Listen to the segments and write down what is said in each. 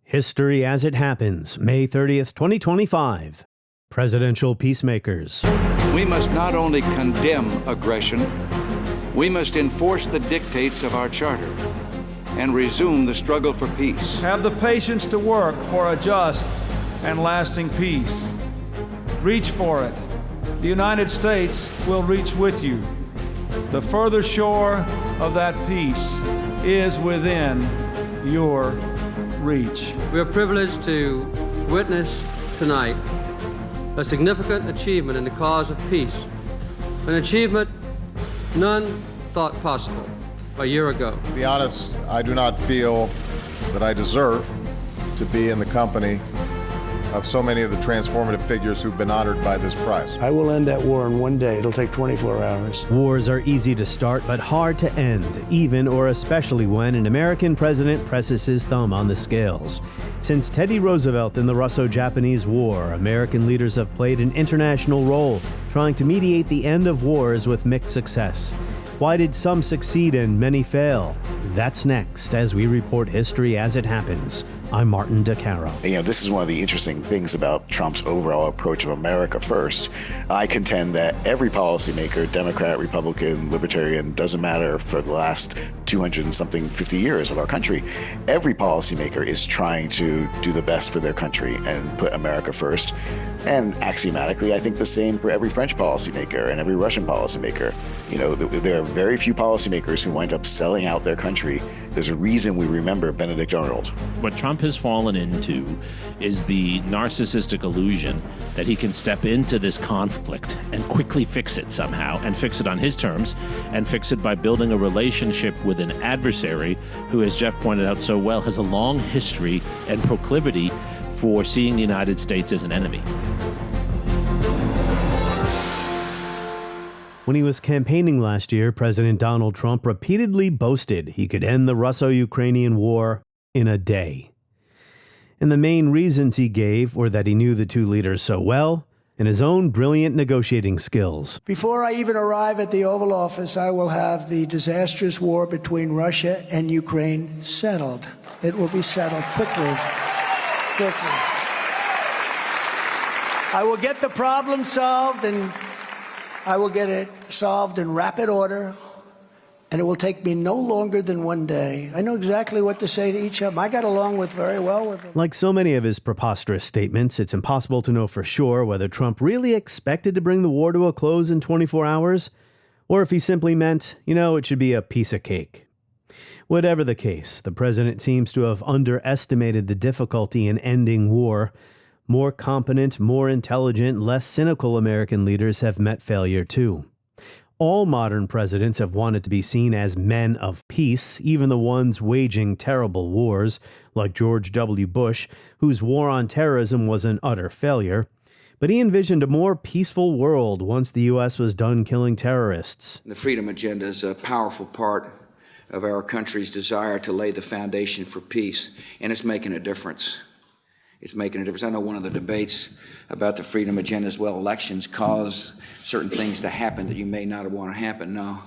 History as it happens, May 30th, 2025. Presidential Peacemakers. We must not only condemn aggression, we must enforce the dictates of our charter and resume the struggle for peace. Have the patience to work for a just and lasting peace. Reach for it. The United States will reach with you. The further shore of that peace is within your reach. We are privileged to witness tonight a significant achievement in the cause of peace, an achievement none thought possible a year ago. To be honest, I do not feel that I deserve to be in the company of so many of the transformative figures who've been honored by this prize. I will end that war in one day. It'll take 24 hours. Wars are easy to start, but hard to end, even or especially when an American president presses his thumb on the scales. Since Teddy Roosevelt in the Russo-Japanese War, American leaders have played an international role, trying to mediate the end of wars with mixed success. Why did some succeed and many fail? That's next as we report history as it happens. I'm Martin DeCaro. This is one of the interesting things about Trump's overall approach of America first. I contend that every policymaker, Democrat, Republican, Libertarian, doesn't matter, for the last 200 and something 50 years of our country, every policymaker is trying to do the best for their country and put America first. And axiomatically, I think the same for every French policymaker and every Russian policymaker. There are very few policymakers who wind up selling out their country. There's a reason we remember Benedict Arnold. What Trump has fallen into is the narcissistic illusion that he can step into this conflict and quickly fix it somehow, and fix it on his terms, and fix it by building a relationship with an adversary who, as Jeff pointed out so well, has a long history and proclivity for seeing the United States as an enemy. When he was campaigning last year, President Donald Trump repeatedly boasted he could end the Russo-Ukrainian war in a day. And the main reasons he gave were that he knew the two leaders so well and his own brilliant negotiating skills. Before I even arrive at the Oval Office, I will have the disastrous war between Russia and Ukraine settled. It will be settled quickly. I will get the problem solved, and I will get it solved in rapid order, and it will take me no longer than one day. I know exactly what to say to each of them. I got along very well with them. Like so many of his preposterous statements, it's impossible to know for sure whether Trump really expected to bring the war to a close in 24 hours, or if he simply meant, it should be a piece of cake. Whatever the case, the president seems to have underestimated the difficulty in ending war. More competent, more intelligent, less cynical American leaders have met failure too. All modern presidents have wanted to be seen as men of peace, even the ones waging terrible wars, like George W. Bush, whose war on terrorism was an utter failure. But he envisioned a more peaceful world once the U.S. was done killing terrorists. The freedom agenda is a powerful part of our country's desire to lay the foundation for peace, and it's making a difference. It's making a difference. I know one of the debates about the freedom agenda is, elections cause certain things to happen that you may not want to happen. No,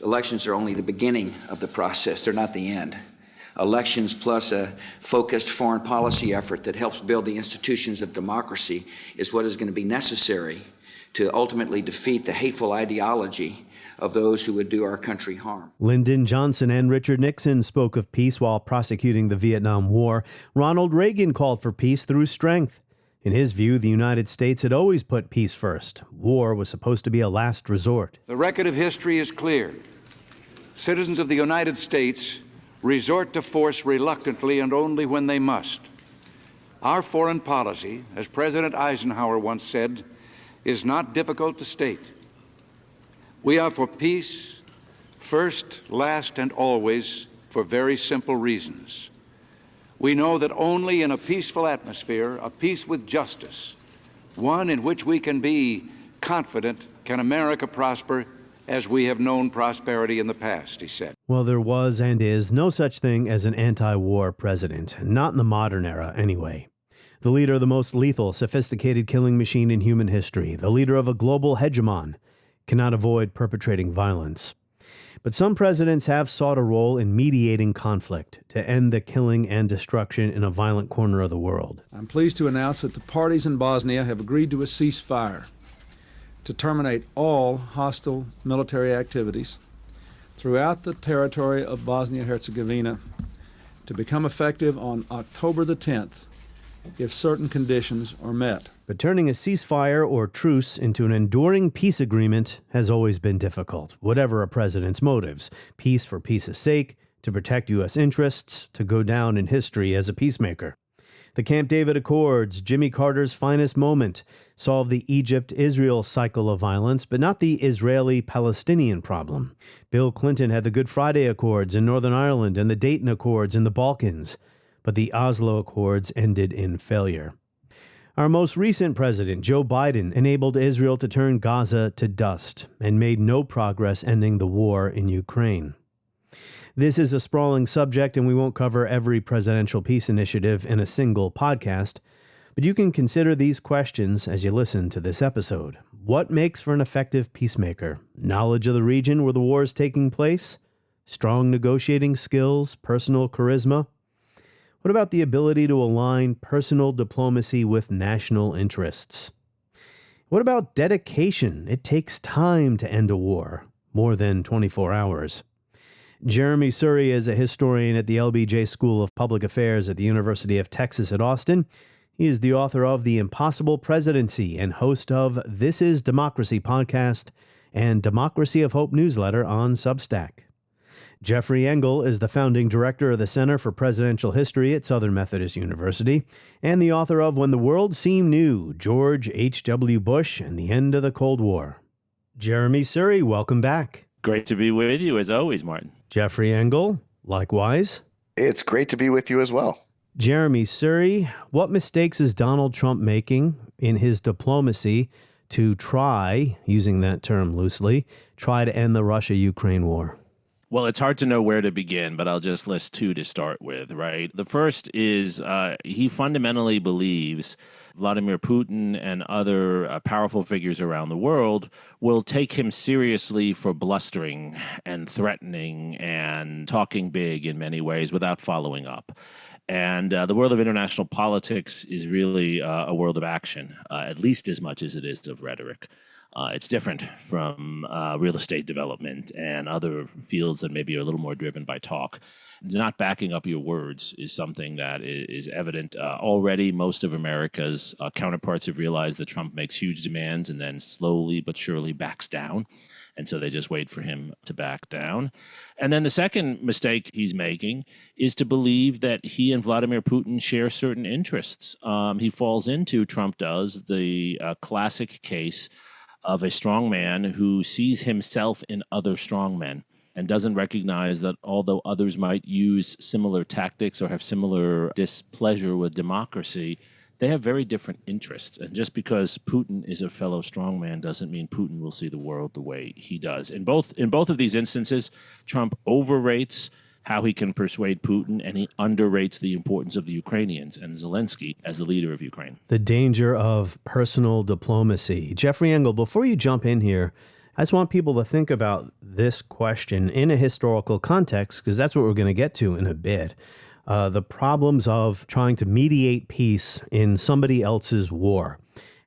elections are only the beginning of the process. They're not the end. Elections plus a focused foreign policy effort that helps build the institutions of democracy is what is going to be necessary to ultimately defeat the hateful ideology of those who would do our country harm. Lyndon Johnson and Richard Nixon spoke of peace while prosecuting the Vietnam War. Ronald Reagan called for peace through strength. In his view, the United States had always put peace first. War was supposed to be a last resort. The record of history is clear. Citizens of the United States resort to force reluctantly and only when they must. Our foreign policy, as President Eisenhower once said, is not difficult to state. We are for peace, first, last, and always, for very simple reasons. We know that only in a peaceful atmosphere, a peace with justice, one in which we can be confident, can America prosper as we have known prosperity in the past, he said. Well, there was and is no such thing as an anti-war president, not in the modern era anyway. The leader of the most lethal, sophisticated killing machine in human history, the leader of a global hegemon, cannot avoid perpetrating violence. But some presidents have sought a role in mediating conflict to end the killing and destruction in a violent corner of the world. I'm pleased to announce that the parties in Bosnia have agreed to a ceasefire to terminate all hostile military activities throughout the territory of Bosnia-Herzegovina to become effective on October the 10th if certain conditions are met. But turning a ceasefire or truce into an enduring peace agreement has always been difficult, whatever a president's motives. Peace for peace's sake, to protect U.S. interests, to go down in history as a peacemaker. The Camp David Accords, Jimmy Carter's finest moment, solved the Egypt-Israel cycle of violence, but not the Israeli-Palestinian problem. Bill Clinton had the Good Friday Accords in Northern Ireland and the Dayton Accords in the Balkans, but the Oslo Accords ended in failure. Our most recent president, Joe Biden, enabled Israel to turn Gaza to dust and made no progress ending the war in Ukraine. This is a sprawling subject, and we won't cover every presidential peace initiative in a single podcast, but you can consider these questions as you listen to this episode. What makes for an effective peacemaker? Knowledge of the region where the war is taking place? Strong negotiating skills? Personal charisma? What about the ability to align personal diplomacy with national interests? What about dedication? It takes time to end a war, more than 24 hours. Jeremi Suri is a historian at the LBJ School of Public Affairs at the University of Texas at Austin. He is the author of The Impossible Presidency and host of This Is Democracy podcast and Democracy of Hope newsletter on Substack. Jeffrey Engel is the founding director of the Center for Presidential History at Southern Methodist University and the author of When the World Seemed New, George H.W. Bush and the End of the Cold War. Jeremi Suri, welcome back. Great to be with you, as always, Martin. Jeffrey Engel, likewise. It's great to be with you as well. Jeremi Suri, what mistakes is Donald Trump making in his diplomacy to try, using that term loosely, try to end the Russia-Ukraine war? Well, it's hard to know where to begin, but I'll just list two to start with, right? The first is he fundamentally believes Vladimir Putin and other powerful figures around the world will take him seriously for blustering and threatening and talking big in many ways without following up. And the world of international politics is really a world of action, at least as much as it is of rhetoric. It's different from real estate development and other fields that maybe are a little more driven by talk. Not backing up your words is something that is evident. Already, most of America's counterparts have realized that Trump makes huge demands and then slowly but surely backs down. And so they just wait for him to back down. And then the second mistake he's making is to believe that he and Vladimir Putin share certain interests. He falls into, Trump does, the classic case of a strong man who sees himself in other strongmen and doesn't recognize that although others might use similar tactics or have similar displeasure with democracy, they have very different interests. And just because Putin is a fellow strongman doesn't mean Putin will see the world the way he does. In both of these instances, Trump overrates how he can persuade Putin, and he underrates the importance of the Ukrainians and Zelensky as the leader of Ukraine. The danger of personal diplomacy. Jeffrey Engel, before you jump in here, I just want people to think about this question in a historical context, because that's what we're going to get to in a bit. The problems of trying to mediate peace in somebody else's war.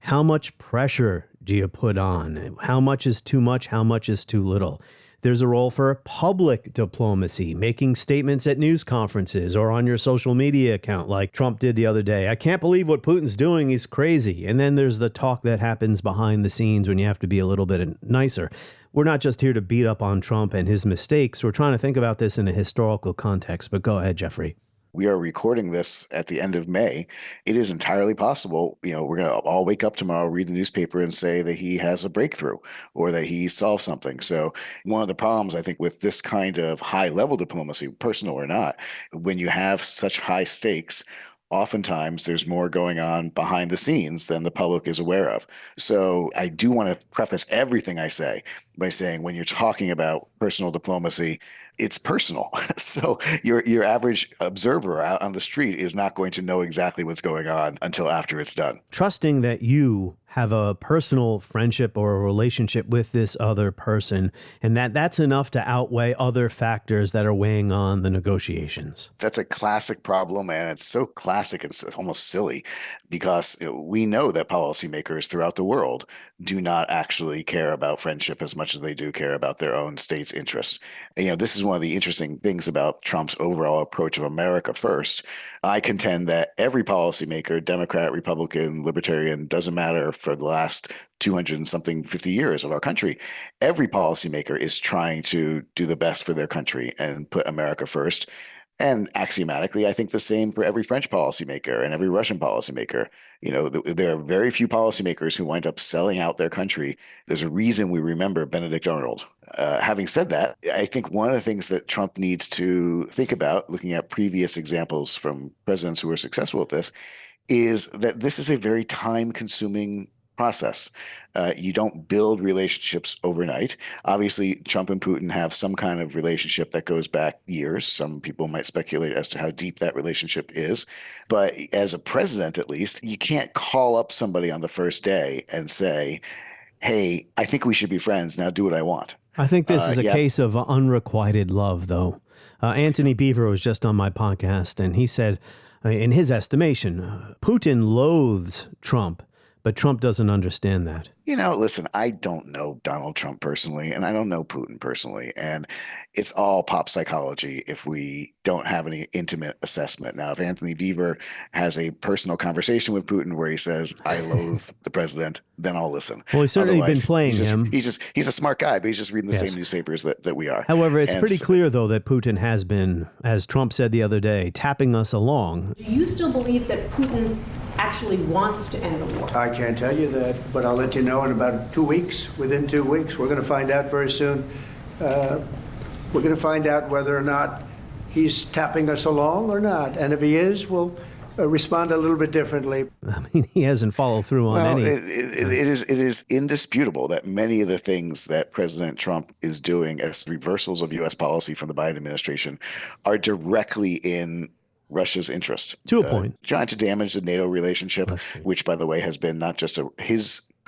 How much pressure do you put on? How much is too much? How much is too little? There's a role for public diplomacy, making statements at news conferences or on your social media account like Trump did the other day. I can't believe what Putin's doing. He's crazy. And then there's the talk that happens behind the scenes when you have to be a little bit nicer. We're not just here to beat up on Trump and his mistakes. We're trying to think about this in a historical context. But go ahead, Jeffrey. We are recording this at the end of May. It is entirely possible, we're going to all wake up tomorrow, read the newspaper and say that he has a breakthrough or that he solved something. So one of the problems, I think, with this kind of high level diplomacy, personal or not, when you have such high stakes, oftentimes there's more going on behind the scenes than the public is aware of. So I do want to preface everything I say by saying when you're talking about personal diplomacy, it's personal. So your average observer out on the street is not going to know exactly what's going on until after it's done. Trusting that you have a personal friendship or a relationship with this other person, and that's enough to outweigh other factors that are weighing on the negotiations. That's a classic problem, and it's so classic it's almost silly, because we know that policymakers throughout the world do not actually care about friendship as much as they do care about their own state's interests. And, this is one of the interesting things about Trump's overall approach of America first. I contend that every policymaker, Democrat, Republican, Libertarian, doesn't matter, for the last 200 and something 50 years of our country, every policymaker is trying to do the best for their country and put America first. And axiomatically, I think the same for every French policymaker and every Russian policymaker. There are very few policymakers who wind up selling out their country. There's a reason we remember Benedict Arnold. Having said that, I think one of the things that Trump needs to think about, looking at previous examples from presidents who were successful at this, is that this is a very time-consuming process. You don't build relationships overnight. Obviously, Trump and Putin have some kind of relationship that goes back years. Some people might speculate as to how deep that relationship is. But as a president, at least, you can't call up somebody on the first day and say, hey, I think we should be friends. Now do what I want. I think this is a case of unrequited love, though. Anthony Beaver was just on my podcast, and he said, in his estimation, Putin loathes Trump, but Trump doesn't understand that. Listen, I don't know Donald Trump personally, and I don't know Putin personally, and it's all pop psychology if we don't have any intimate assessment. Now, if Anthony Beaver has a personal conversation with Putin where he says, I loathe the president, then I'll listen. Well, he's certainly been playing him. He's a smart guy, but he's just reading the same newspapers that we are. However, it's pretty clear, though, that Putin has been, as Trump said the other day, tapping us along. Do you still believe that Putin actually wants to end the war? I can't tell you that, but I'll let you know in about 2 weeks. Within 2 weeks, we're going to find out very soon. We're going to find out whether or not he's tapping us along or not. And if he is, we'll respond a little bit differently. I mean, he hasn't followed through on any. It is indisputable that many of the things that President Trump is doing as reversals of U.S. policy from the Biden administration are directly in Russia's interest. To a point. Trying to damage the NATO relationship, which, by the way, has been not just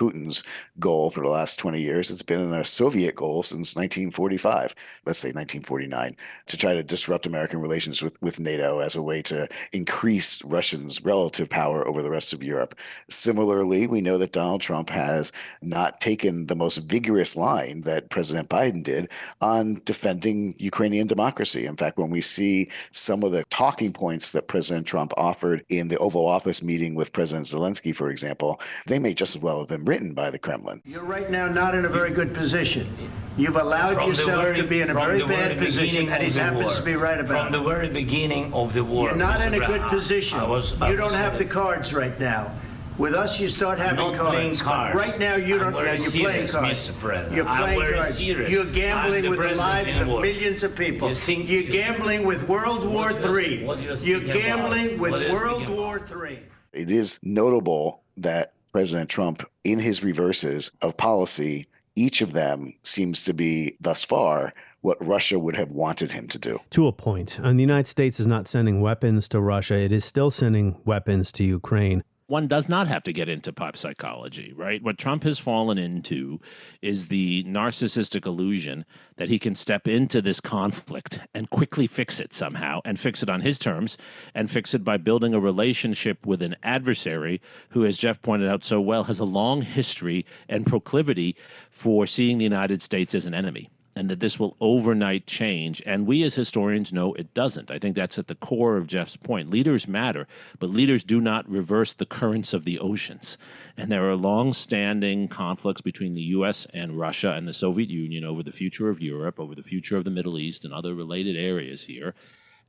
Putin's goal for the last 20 years. It's been a Soviet goal since 1945, let's say 1949, to try to disrupt American relations with NATO as a way to increase Russians' relative power over the rest of Europe. Similarly, we know that Donald Trump has not taken the most vigorous line that President Biden did on defending Ukrainian democracy. In fact, when we see some of the talking points that President Trump offered in the Oval Office meeting with President Zelensky, for example, they may just as well have been written by the Kremlin. You're right now not in a very good position. You've allowed yourself to be in a very bad position, and he happens to be right about it. From the very beginning of the war. You're not in a good position. You don't have the cards right now. With us, you start having cards. Right now, you don't. You're playing cards. You're playing cards. You're gambling with the lives of millions of people. You're gambling with World War III. You're gambling with World War III. It is notable that President Trump, in his reverses of policy, each of them seems to be, thus far, what Russia would have wanted him to do. To a point. And the United States is not sending weapons to Russia. It is still sending weapons to Ukraine. One does not have to get into pop psychology, right? What Trump has fallen into is the narcissistic illusion that he can step into this conflict and quickly fix it somehow, and fix it on his terms, and fix it by building a relationship with an adversary who, as Jeff pointed out so well, has a long history and proclivity for seeing the United States as an enemy. And that this will overnight change. And we as historians know it doesn't. I think that's at the core of Jeff's point. Leaders matter, but leaders do not reverse the currents of the oceans. And there are long-standing conflicts between the U.S. and Russia and the Soviet Union over the future of Europe, over the future of the Middle East and other related areas here.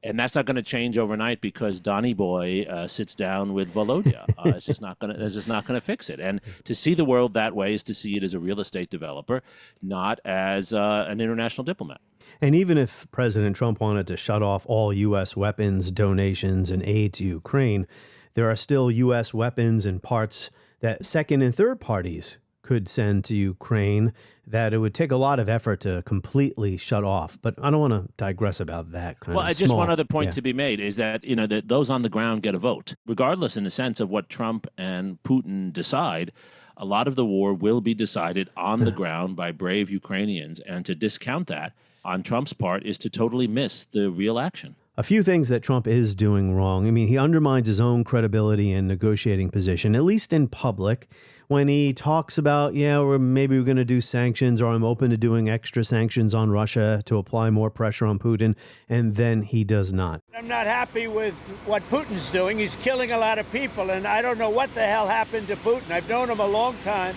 And that's not going to change overnight because Donny Boy sits down with Volodya. It's just not going to fix it. And to see the world that way is to see it as a real estate developer, not as an international diplomat. And even if President Trump wanted to shut off all U.S. weapons donations and aid to Ukraine, there are still U.S. weapons and parts that second and third parties could send to Ukraine that it would take a lot of effort to completely shut off. But I don't want to digress about that kind of just one other point to be made is that, that those on the ground get a vote. Regardless, in a sense, of what Trump and Putin decide, a lot of the war will be decided on the ground by brave Ukrainians. And to discount that on Trump's part is to totally miss the real action. A few things that Trump is doing wrong. I mean, he undermines his own credibility and negotiating position, at least in public, when he talks about, maybe we're going to do sanctions, or I'm open to doing extra sanctions on Russia to apply more pressure on Putin, and then he does not. I'm not happy with what Putin's doing. He's killing a lot of people, and I don't know what the hell happened to Putin. I've known him a long time,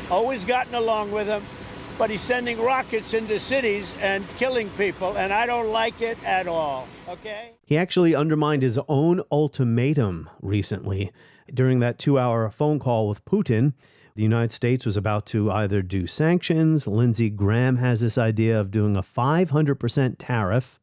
always gotten along with him. But he's sending rockets into cities and killing people, and I don't like it at all, okay? He actually undermined his own ultimatum recently. During that 2-hour phone call with Putin, the United States was about to either do sanctions. Lindsey Graham has this idea of doing a 500% tariff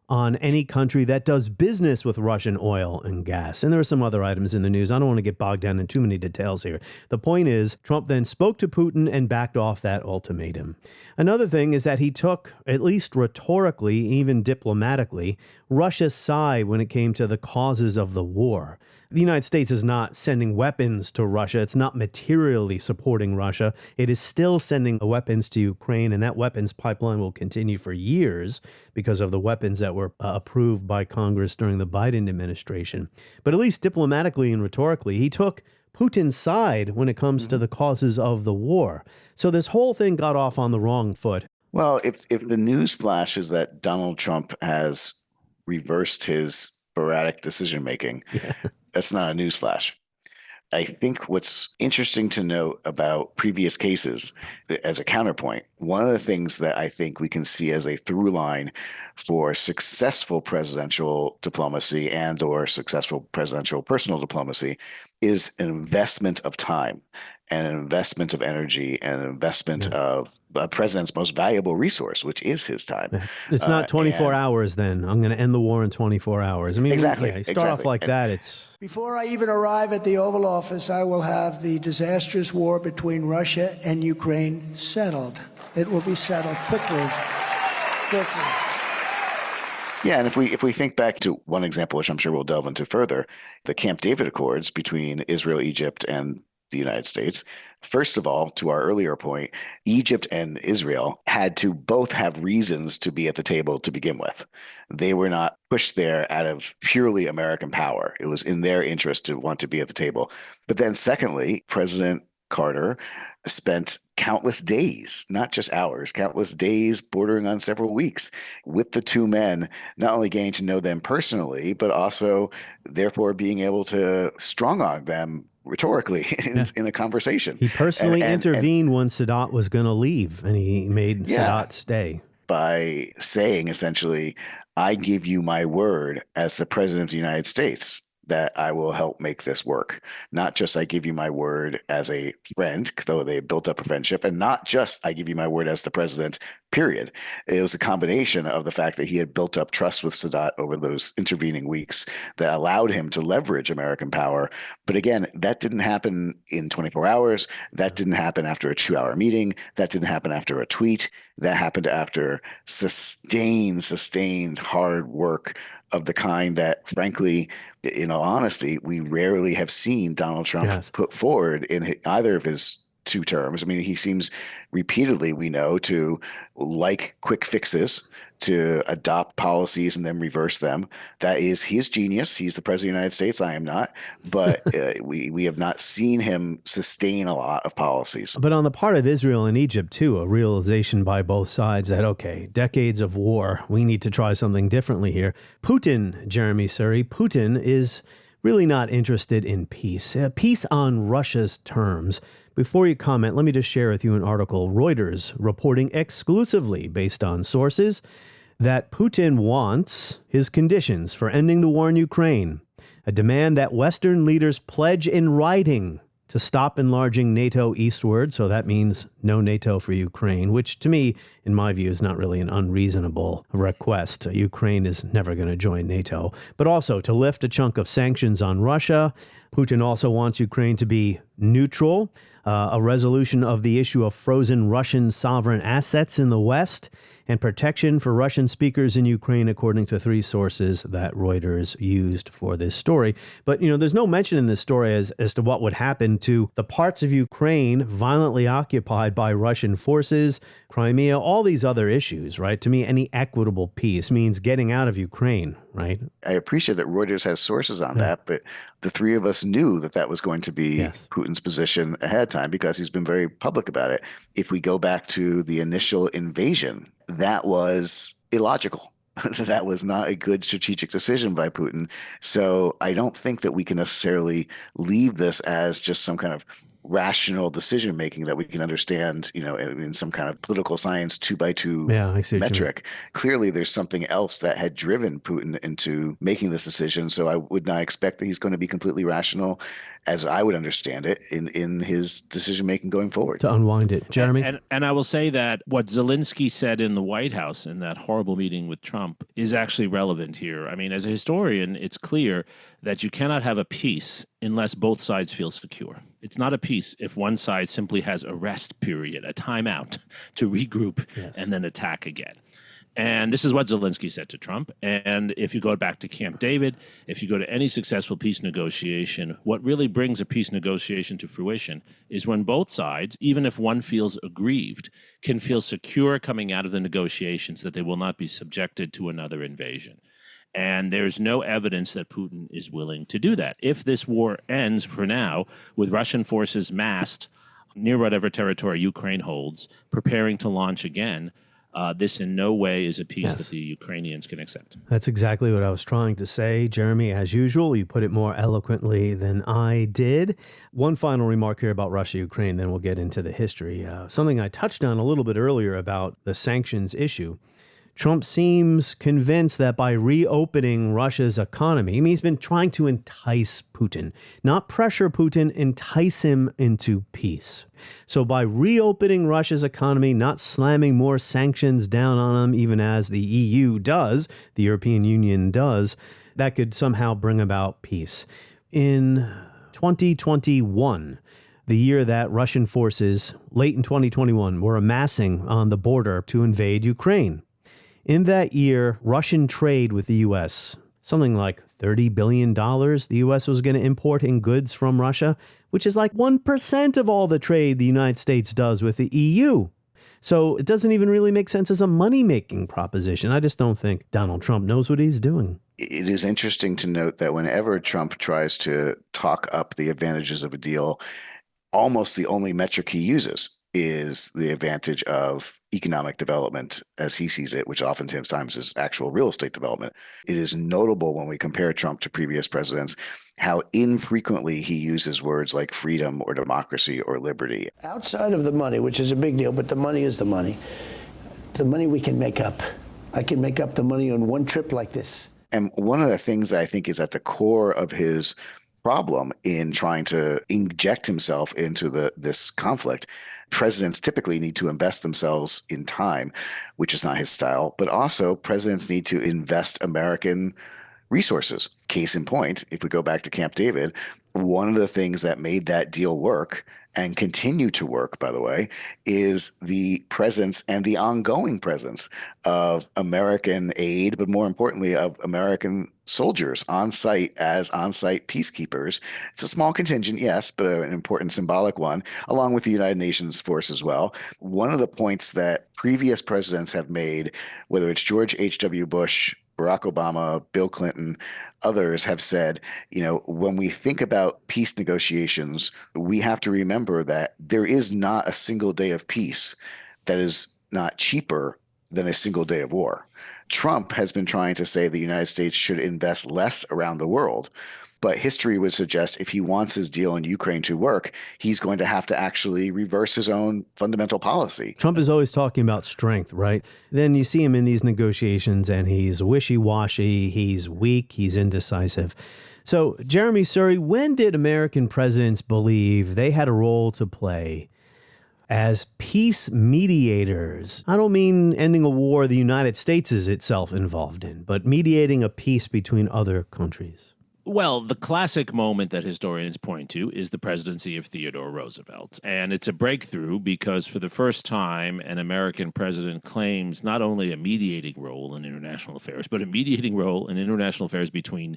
on any country that does business with Russian oil and gas. And there are some other items in the news. I don't want to get bogged down in too many details here. The point is, Trump then spoke to Putin and backed off that ultimatum. Another thing is that he took, at least rhetorically, even diplomatically, Russia's side when it came to the causes of the war. The United States is not sending weapons to Russia. It's not materially supporting Russia. It is still sending weapons to Ukraine, and that weapons pipeline will continue for years because of the weapons that were approved by Congress during the Biden administration. But at least diplomatically and rhetorically, he took Putin's side when it comes to the causes of the war. So this whole thing got off on the wrong foot. Well, if the news flash is that Donald Trump has reversed his sporadic decision-making, that's not a news flash. I think what's interesting to note about previous cases as a counterpoint, one of the things that I think we can see as a through line for successful presidential diplomacy and or successful presidential personal diplomacy is an investment of time and an investment of energy and an investment of a president's most valuable resource, which is his time. It's not 24 hours then. I'm going to end the war in 24 hours. I mean, exactly. Start off like that. It's before I even arrive at the Oval Office, I will have the disastrous war between Russia and Ukraine settled. It will be settled quickly. Yeah, and if we think back to one example, which I'm sure we'll delve into further, the Camp David Accords between Israel, Egypt, and the United States. First of all, to our earlier point, Egypt and Israel had to both have reasons to be at the table to begin with. They were not pushed there out of purely American power. It was in their interest to want to be at the table. But then secondly, President Carter spent countless days, not just hours, countless days bordering on several weeks with the two men, not only getting to know them personally, but also therefore being able to strong arm them rhetorically in a conversation. He personally intervened when Sadat was going to leave, and he made Sadat stay. By saying, essentially, I give you my word as the president of the United States that I will help make this work. Not just I give you my word as a friend, though they built up a friendship, and not just I give you my word as the president, period. It was a combination of the fact that he had built up trust with Sadat over those intervening weeks that allowed him to leverage American power. But again, that didn't happen in 24 hours. That didn't happen after a 2-hour meeting. That didn't happen after a tweet. That happened after sustained hard work of the kind that, frankly, in all honesty, we rarely have seen Donald Trump put forward in either of his two terms. I mean, he seems repeatedly, we know, to like quick fixes, to adopt policies and then reverse them. That is his genius. He's the president of the United States. I am not. But we have not seen him sustain a lot of policies. But on the part of Israel and Egypt, too, a realization by both sides that, okay, decades of war, we need to try something differently here. Putin, Jeremi, Suri, Putin is really not interested in peace. Peace on Russia's terms. Before you comment, let me just share with you an article. Reuters reporting exclusively based on sources that Putin wants his conditions for ending the war in Ukraine, a demand that Western leaders pledge in writing to stop enlarging NATO eastward. So that means no NATO for Ukraine, which to me, in my view, is not really an unreasonable request. Ukraine is never going to join NATO, but also to lift a chunk of sanctions on Russia. Putin also wants Ukraine to be neutral, a resolution of the issue of frozen Russian sovereign assets in the West, and protection for Russian speakers in Ukraine, according to 3 sources that Reuters used for this story. But, there's no mention in this story as to what would happen to the parts of Ukraine violently occupied by Russian forces, Crimea, all these other issues, right? To me, any equitable peace means getting out of Ukraine, right? I appreciate that Reuters has sources on that, but the 3 of us knew that was going to be Putin's position ahead of time because he's been very public about it. If we go back to the initial invasion, that was illogical. That was not a good strategic decision by Putin. So I don't think that we can necessarily leave this as just some kind of rational decision making that we can understand, in some kind of political science 2x2 metric. Clearly, there's something else that had driven Putin into making this decision. So I would not expect that he's going to be completely rational, as I would understand it, in his decision making going forward. To unwind it, Jeremy. And I will say that what Zelensky said in the White House in that horrible meeting with Trump is actually relevant here. I mean, as a historian, it's clear that you cannot have a peace unless both sides feel secure. It's not a peace if one side simply has a rest period, a timeout to regroup and then attack again. And this is what Zelensky said to Trump. And if you go back to Camp David, if you go to any successful peace negotiation, what really brings a peace negotiation to fruition is when both sides, even if one feels aggrieved, can feel secure coming out of the negotiations that they will not be subjected to another invasion. And there's no evidence that Putin is willing to do that. If this war ends for now with Russian forces massed near whatever territory Ukraine holds, preparing to launch again, this in no way is a peace that the Ukrainians can accept. That's exactly what I was trying to say, Jeremy. As usual, you put it more eloquently than I did. One final remark here about Russia-Ukraine, then we'll get into the history. Something I touched on a little bit earlier about the sanctions issue. Trump seems convinced that by reopening Russia's economy, he's been trying to entice Putin, not pressure Putin, entice him into peace. So by reopening Russia's economy, not slamming more sanctions down on him, even as the EU does, the European Union does, that could somehow bring about peace. In 2021, the year that Russian forces, late in 2021, were amassing on the border to invade Ukraine. In that year, Russian trade with the U.S., something like $30 billion the U.S. was going to import in goods from Russia, which is like 1% of all the trade the United States does with the EU. So it doesn't even really make sense as a money-making proposition. I just don't think Donald Trump knows what he's doing. It is interesting to note that whenever Trump tries to talk up the advantages of a deal, almost the only metric he uses is the advantage of economic development as he sees it, which oftentimes is actual real estate development. It is notable when we compare Trump to previous presidents how infrequently he uses words like freedom or democracy or liberty. Outside of the money, which is a big deal, but the money is the money we can make up. I can make up the money on one trip like this. And one of the things that I think is at the core of his problem in trying to inject himself into this conflict. Presidents typically need to invest themselves in time, which is not his style, but also presidents need to invest American resources. Case in point, if we go back to Camp David, one of the things that made that deal work and continue to work, by the way, is the presence and the ongoing presence of American aid, but more importantly, of American soldiers on site as on-site peacekeepers. It's a small contingent, yes, but an important symbolic one, along with the United Nations force as well. One of the points that previous presidents have made, whether it's George H.W. Bush, Barack Obama, Bill Clinton, others have said, when we think about peace negotiations, we have to remember that there is not a single day of peace that is not cheaper than a single day of war. Trump has been trying to say the United States should invest less around the world. But history would suggest if he wants his deal in Ukraine to work, he's going to have to actually reverse his own fundamental policy. Trump is always talking about strength, right? Then you see him in these negotiations and he's wishy-washy, he's weak, he's indecisive. So, Jeremi, Suri, when did American presidents believe they had a role to play as peace mediators? I don't mean ending a war the United States is itself involved in, but mediating a peace between other countries. Well, the classic moment that historians point to is the presidency of Theodore Roosevelt. And it's a breakthrough because for the first time, an American president claims not only a mediating role in international affairs, but a mediating role in international affairs between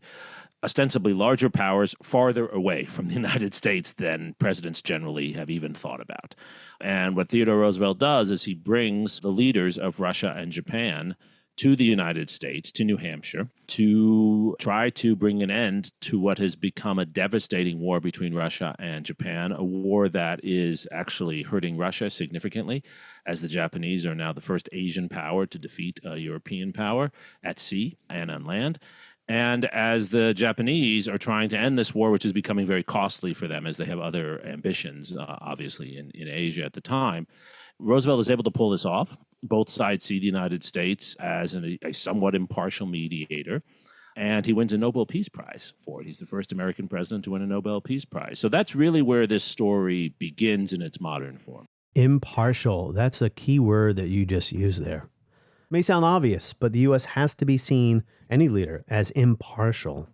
ostensibly larger powers farther away from the United States than presidents generally have even thought about. And what Theodore Roosevelt does is he brings the leaders of Russia and Japan to the United States, to New Hampshire, to try to bring an end to what has become a devastating war between Russia and Japan, a war that is actually hurting Russia significantly, as the Japanese are now the first Asian power to defeat a European power at sea and on land. And as the Japanese are trying to end this war, which is becoming very costly for them as they have other ambitions, obviously, in Asia at the time, Roosevelt is able to pull this off. Both sides see the United States as a somewhat impartial mediator, and he wins a Nobel Peace Prize for it. He's the first American president to win a Nobel Peace Prize. So that's really where this story begins in its modern form. Impartial. That's a key word that you just used there. May sound obvious, but the U.S. has to be seen, any leader, as impartial.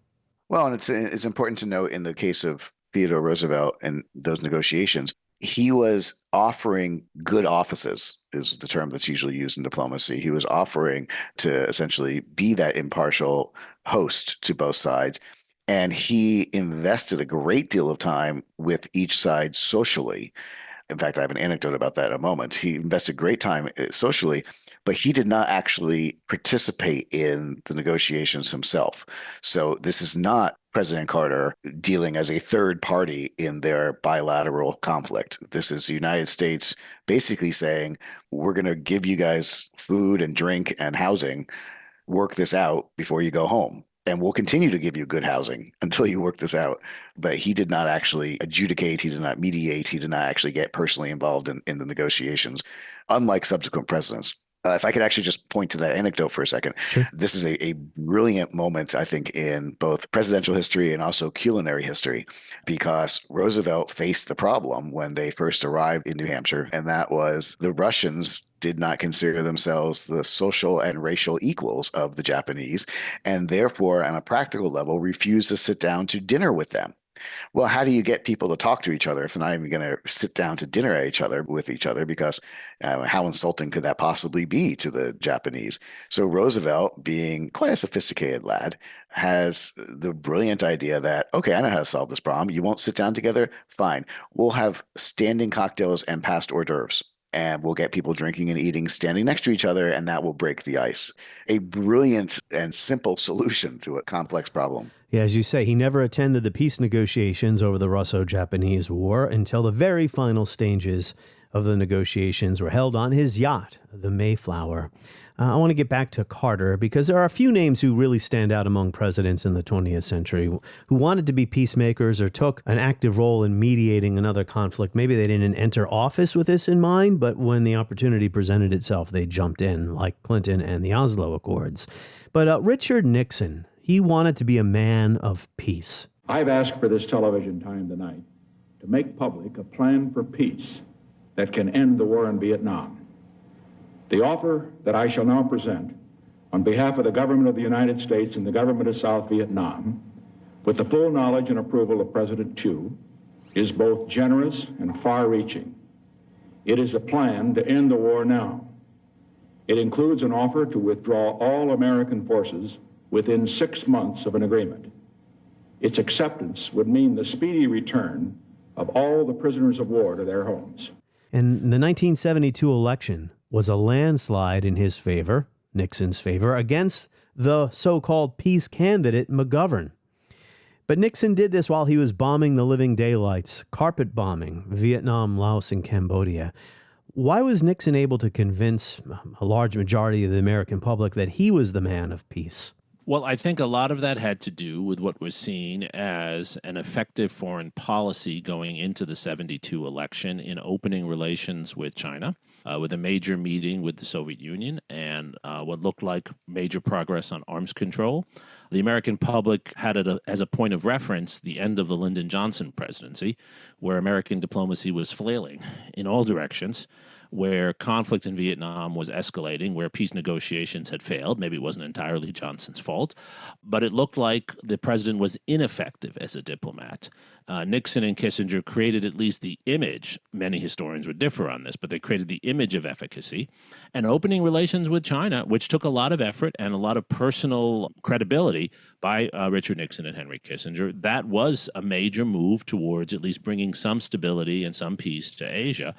Well, and it's important to note in the case of Theodore Roosevelt and those negotiations, he was offering good offices, is the term that's usually used in diplomacy. He was offering to essentially be that impartial host to both sides. And he invested a great deal of time with each side socially. In fact, I have an anecdote about that in a moment. He invested great time socially, but he did not actually participate in the negotiations himself. So this is not President Carter dealing as a third party in their bilateral conflict. This is the United States basically saying, we're going to give you guys food and drink and housing, work this out before you go home. And we'll continue to give you good housing until you work this out. But he did not actually adjudicate. He did not mediate. He did not actually get personally involved in the negotiations, unlike subsequent presidents. If I could actually just point to that anecdote for a second. Sure. This is a brilliant moment, I think, in both presidential history and also culinary history, because Roosevelt faced the problem when they first arrived in New Hampshire, and that was the Russians did not consider themselves the social and racial equals of the Japanese, and therefore, on a practical level, refused to sit down to dinner with them. Well, how do you get people to talk to each other if they're not even going to sit down to dinner with each other? Because how insulting could that possibly be to the Japanese? So Roosevelt, being quite a sophisticated lad, has the brilliant idea that, okay, I know how to solve this problem. You won't sit down together? Fine. We'll have standing cocktails and passed hors d'oeuvres. And we'll get people drinking and eating standing next to each other, and that will break the ice. A brilliant and simple solution to a complex problem. Yeah, as you say, he never attended the peace negotiations over the Russo-Japanese War until the very final stages of the negotiations were held on his yacht, the Mayflower. I want to get back to Carter because there are a few names who really stand out among presidents in the 20th century who wanted to be peacemakers or took an active role in mediating another conflict. Maybe they didn't enter office with this in mind, but when the opportunity presented itself, they jumped in, like Clinton and the Oslo Accords. But Richard Nixon, he wanted to be a man of peace. I've asked for this television time tonight to make public a plan for peace that can end the war in Vietnam. The offer that I shall now present on behalf of the government of the United States and the government of South Vietnam, with the full knowledge and approval of President Thieu, is both generous and far-reaching. It is a plan to end the war now. It includes an offer to withdraw all American forces within 6 months of an agreement. Its acceptance would mean the speedy return of all the prisoners of war to their homes. And the 1972 election was a landslide in his favor, Nixon's favor, against the so-called peace candidate McGovern. But Nixon did this while he was bombing the living daylights, carpet bombing Vietnam, Laos, and Cambodia. Why was Nixon able to convince a large majority of the American public that he was the man of peace? Well, I think a lot of that had to do with what was seen as an effective foreign policy going into the 72 election in opening relations with China, with a major meeting with the Soviet Union and what looked like major progress on arms control. The American public had it as a point of reference the end of the Lyndon Johnson presidency, where American diplomacy was flailing in all directions, where conflict in Vietnam was escalating, where peace negotiations had failed. Maybe it wasn't entirely Johnson's fault, but it looked like the president was ineffective as a diplomat. Nixon and Kissinger created at least the image. Many historians would differ on this, but they created the image of efficacy. And opening relations with China, which took a lot of effort and a lot of personal credibility by Richard Nixon and Henry Kissinger, that was a major move towards at least bringing some stability and some peace to Asia.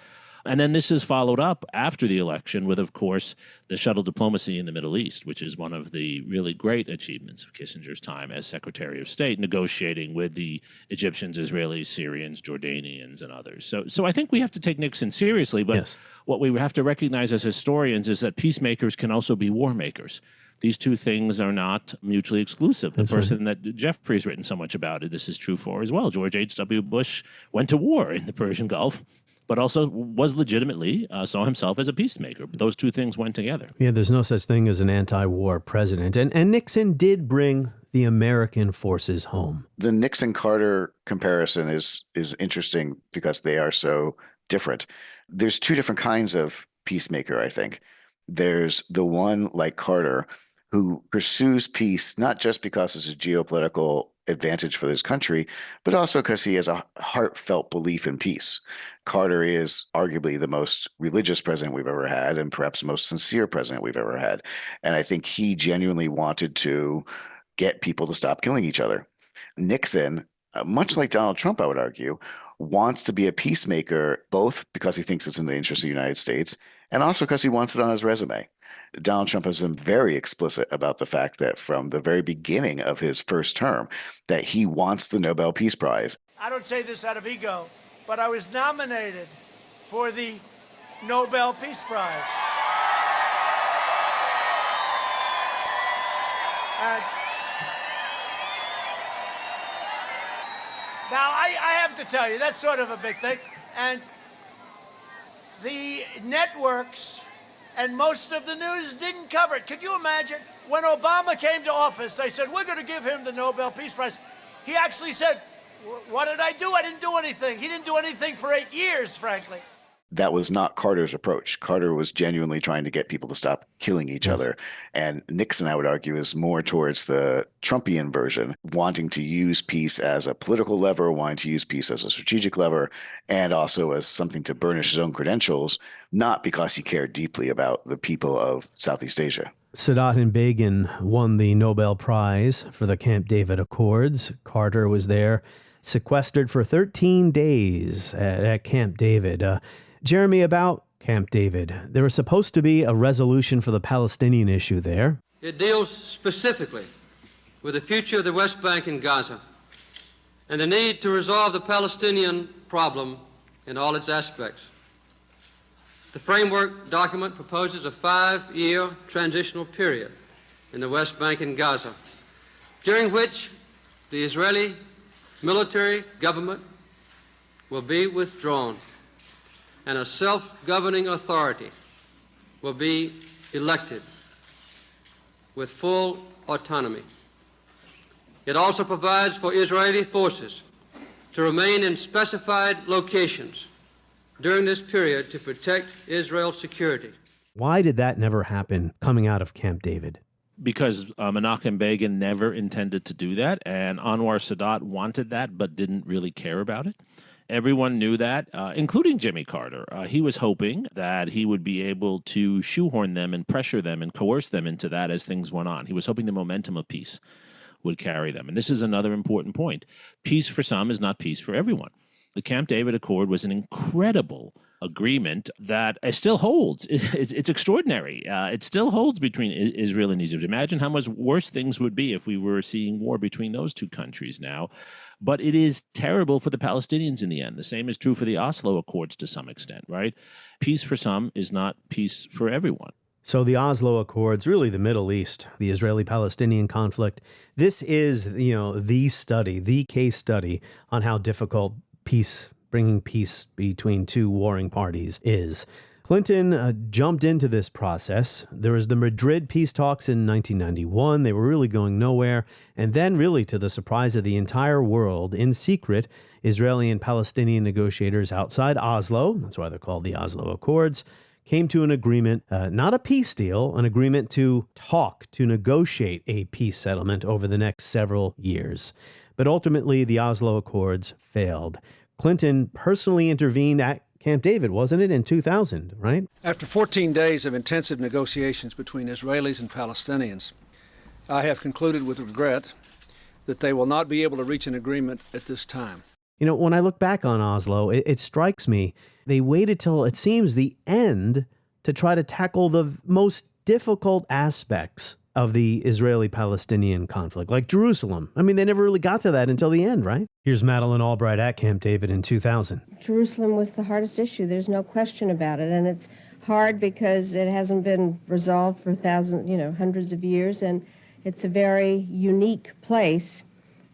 And then this is followed up after the election with, of course, the shuttle diplomacy in the Middle East, which is one of the really great achievements of Kissinger's time as Secretary of State, negotiating with the Egyptians, Israelis, Syrians, Jordanians, and others. So I think we have to take Nixon seriously, but what we have to recognize as historians is that peacemakers can also be war makers. These two things are not mutually exclusive. The person that Jeffrey's written so much about, this is true for as well. George H.W. Bush went to war in the Persian Gulf, but also was legitimately saw himself as a peacemaker. Those two things went together. Yeah, there's no such thing as an anti-war president. And Nixon did bring the American forces home. The Nixon-Carter comparison is interesting because they are so different. There's two different kinds of peacemaker, I think. There's the one like Carter who pursues peace not just because it's a geopolitical advantage for his country, but also because he has a heartfelt belief in peace. Carter is arguably the most religious president we've ever had and perhaps the most sincere president we've ever had. And I think he genuinely wanted to get people to stop killing each other. Nixon, much like Donald Trump, I would argue, wants to be a peacemaker, both because he thinks it's in the interest of the United States and also because he wants it on his resume. Donald Trump has been very explicit about the fact that from the very beginning of his first term, that he wants the Nobel Peace Prize. I don't say this out of ego, but I was nominated for the Nobel Peace Prize. And now, I have to tell you, that's sort of a big thing. And the networks and most of the news didn't cover it. Could you imagine? When Obama came to office, they said, we're going to give him the Nobel Peace Prize. He actually said, what did I do? I didn't do anything. He didn't do anything for 8 years, frankly. That was not Carter's approach. Carter was genuinely trying to get people to stop killing each other. And Nixon, I would argue, is more towards the Trumpian version, wanting to use peace as a political lever, wanting to use peace as a strategic lever, and also as something to burnish his own credentials, not because he cared deeply about the people of Southeast Asia. Sadat and Begin won the Nobel Prize for the Camp David Accords. Carter was there, sequestered for 13 days at Camp David. Jeremy, about Camp David, there was supposed to be a resolution for the Palestinian issue there. It deals specifically with the future of the West Bank and Gaza and the need to resolve the Palestinian problem in all its aspects. The framework document proposes a 5-year transitional period in the West Bank and Gaza, during which the Israeli military government will be withdrawn and a self-governing authority will be elected with full autonomy. It also provides for Israeli forces to remain in specified locations during this period to protect Israel's security. Why did that never happen coming out of Camp David? Because Menachem Begin never intended to do that, and Anwar Sadat wanted that but didn't really care about it. Everyone knew that, including Jimmy Carter. He was hoping that he would be able to shoehorn them and pressure them and coerce them into that as things went on. He was hoping the momentum of peace would carry them. And this is another important point. Peace for some is not peace for everyone. The Camp David Accord was an incredible agreement that still holds. It's extraordinary. It still holds between Israel and Egypt. Imagine how much worse things would be if we were seeing war between those two countries now. But it is terrible for the Palestinians in the end. The same is true for the Oslo Accords to some extent, right? Peace for some is not peace for everyone. So the Oslo Accords, really the Middle East, the Israeli-Palestinian conflict, this is, the study, the case study on how difficult bringing peace between two warring parties is. Clinton jumped into this process. There was the Madrid peace talks in 1991. They were really going nowhere. And then, really, to the surprise of the entire world, in secret, Israeli and Palestinian negotiators outside Oslo, that's why they're called the Oslo Accords, came to an agreement, not a peace deal, an agreement to negotiate a peace settlement over the next several years. But ultimately, the Oslo Accords failed. Clinton personally intervened at Camp David, wasn't it, in 2000, right? After 14 days of intensive negotiations between Israelis and Palestinians, I have concluded with regret that they will not be able to reach an agreement at this time. You know, when I look back on Oslo, it strikes me they waited till, it seems, the end to try to tackle the most difficult aspects of the Israeli-Palestinian conflict, like Jerusalem. I mean, they never really got to that until the end, right? Here's Madeleine Albright at Camp David in 2000. Jerusalem was the hardest issue. There's no question about it. And it's hard because it hasn't been resolved for hundreds of years. And it's a very unique place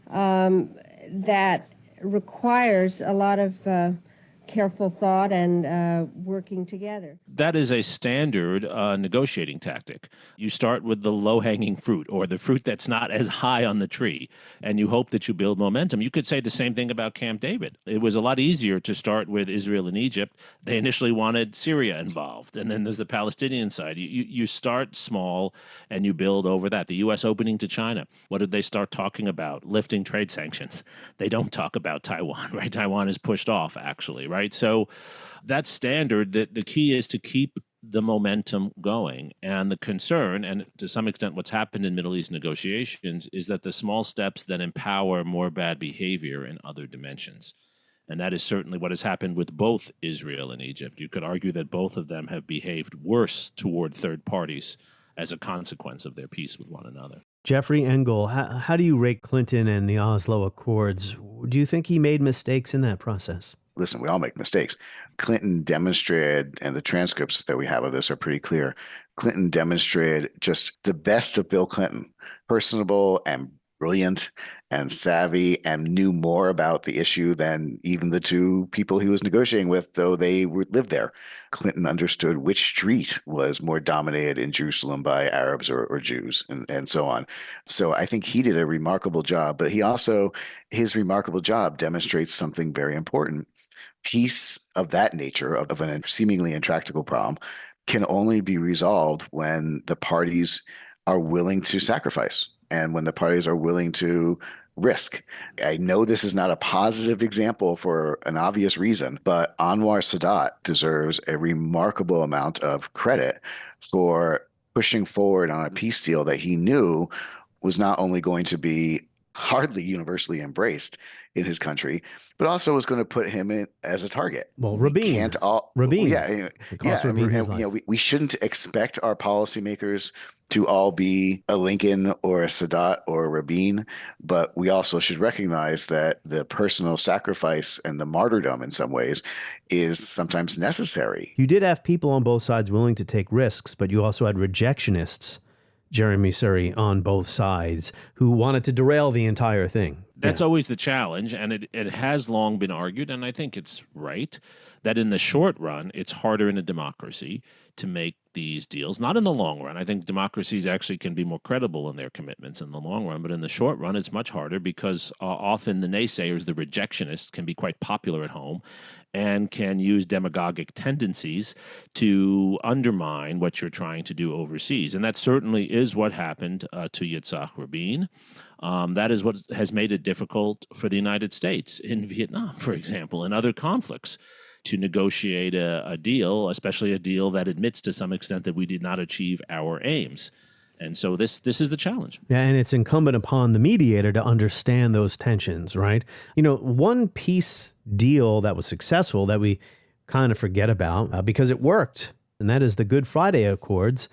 that requires a lot of careful thought and working together. That is a standard negotiating tactic. You start with the low-hanging fruit, or the fruit that's not as high on the tree, and you hope that you build momentum. You could say the same thing about Camp David. It was a lot easier to start with Israel and Egypt. They initially wanted Syria involved, and then there's the Palestinian side. You start small, and you build over that. The U.S. opening to China, what did they start talking about? Lifting trade sanctions. They don't talk about Taiwan, right? Taiwan is pushed off, actually, right? So that's standard. That the key is to keep the momentum going. And the concern, and to some extent what's happened in Middle East negotiations, is that the small steps then empower more bad behavior in other dimensions. And that is certainly what has happened with both Israel and Egypt. You could argue that both of them have behaved worse toward third parties as a consequence of their peace with one another. Jeffrey Engel, how do you rate Clinton and the Oslo Accords? Do you think he made mistakes in that process? Listen, we all make mistakes. Clinton demonstrated, and the transcripts that we have of this are pretty clear, Clinton demonstrated just the best of Bill Clinton, personable and brilliant and savvy, and knew more about the issue than even the two people he was negotiating with, though they lived there. Clinton understood which street was more dominated in Jerusalem by Arabs or Jews, and so on. So I think he did a remarkable job, but his remarkable job demonstrates something very important. Peace of that nature, of a seemingly intractable problem, can only be resolved when the parties are willing to sacrifice and when the parties are willing to risk. I know this is not a positive example for an obvious reason, but Anwar Sadat deserves a remarkable amount of credit for pushing forward on a peace deal that he knew was not only going to be hardly universally embraced in his country, but also was going to put him in as a target. Well, Rabin. We shouldn't expect our policymakers to all be a Lincoln or a Sadat or a Rabin, but we also should recognize that the personal sacrifice and the martyrdom in some ways is sometimes necessary. You did have people on both sides willing to take risks, but you also had rejectionists, Jeremi Suri, on both sides who wanted to derail the entire thing. That's always the challenge, and it has long been argued, and I think it's right, that in the short run, it's harder in a democracy to make these deals. Not in the long run. I think democracies actually can be more credible in their commitments in the long run, but in the short run, it's much harder because often the naysayers, the rejectionists, can be quite popular at home and can use demagogic tendencies to undermine what you're trying to do overseas. And that certainly is what happened to Yitzhak Rabin. That is what has made it difficult for the United States in Vietnam, for example, and other conflicts, to negotiate a deal, especially a deal that admits to some extent that we did not achieve our aims. And so this is the challenge. Yeah, and it's incumbent upon the mediator to understand those tensions, right? You know, one peace deal that was successful that we kind of forget about because it worked, and that is the Good Friday Accords.